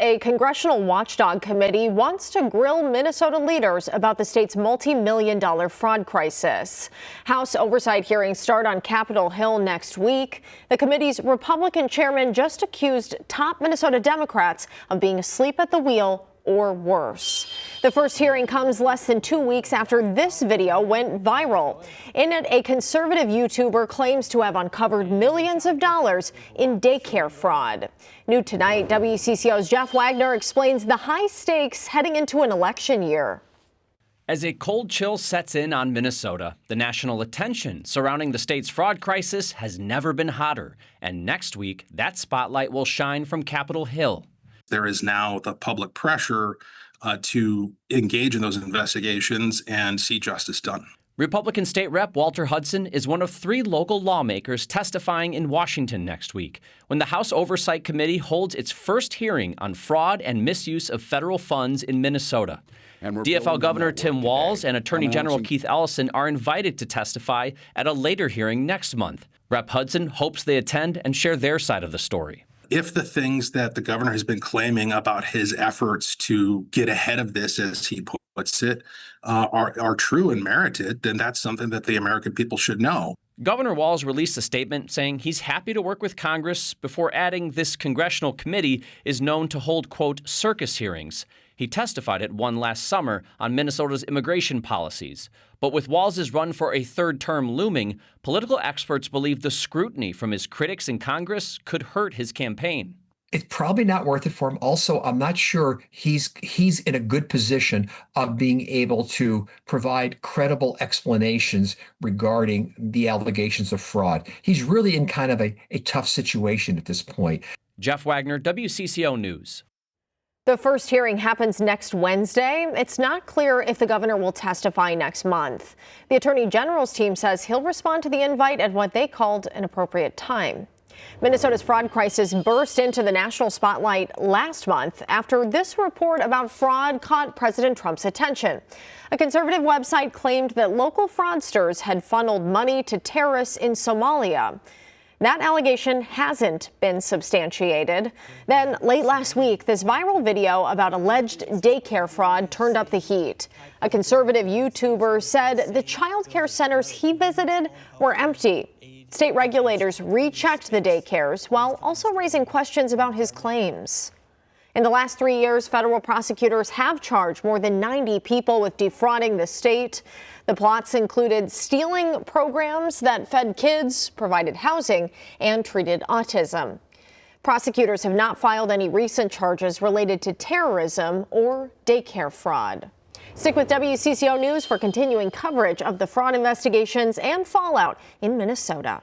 A congressional watchdog committee wants to grill Minnesota leaders about the state's multi-million-dollar fraud crisis. House oversight hearings start on Capitol Hill next week. The committee's Republican chairman just accused top Minnesota Democrats of being asleep at the wheel or worse. The first hearing comes less than 2 weeks after this video went viral. In it, a conservative YouTuber claims to have uncovered millions of dollars in daycare fraud. New tonight, WCCO's Jeff Wagner explains the high stakes heading into an election year. As a cold chill sets in on Minnesota, the national attention surrounding the state's fraud crisis has never been hotter. And next week, that spotlight will shine from Capitol Hill. There is now the public pressure to engage in those investigations and see justice done. Republican State Rep Walter Hudson is one of 3 local lawmakers testifying in Washington next week when the House Oversight Committee holds its first hearing on fraud and misuse of federal funds in Minnesota. DFL Governor Tim Walz and Attorney General Keith Ellison are invited to testify at a later hearing next month. Rep Hudson hopes they attend and share their side of the story. If the things that the governor has been claiming about his efforts to get ahead of this, as he puts it, are true and merited, then that's something that the American people should know. Governor Walz released a statement saying he's happy to work with Congress before adding this congressional committee is known to hold, quote, circus hearings. He testified at one last summer on Minnesota's immigration policies. But with Walz's run for a third term looming, political experts believe the scrutiny from his critics in Congress could hurt his campaign. It's probably not worth it for him. Also, I'm not sure he's in a good position of being able to provide credible explanations regarding the allegations of fraud. He's really in kind of a tough situation at this point. Jeff Wagner, WCCO News. The first hearing happens next Wednesday. It's not clear if the governor will testify next month. The Attorney General's team says he'll respond to the invite at what they called an appropriate time. Minnesota's fraud crisis burst into the national spotlight last month after this report about fraud caught President Trump's attention. A conservative website claimed that local fraudsters had funneled money to terrorists in Somalia. That allegation hasn't been substantiated. Then late last week, this viral video about alleged daycare fraud turned up the heat. A conservative YouTuber said the child care centers he visited were empty. State regulators rechecked the daycares while also raising questions about his claims. In the last 3 years, federal prosecutors have charged more than 90 people with defrauding the state. The plots included stealing programs that fed kids, provided housing, and treated autism. Prosecutors have not filed any recent charges related to terrorism or daycare fraud. Stick with WCCO News for continuing coverage of the fraud investigations and fallout in Minnesota.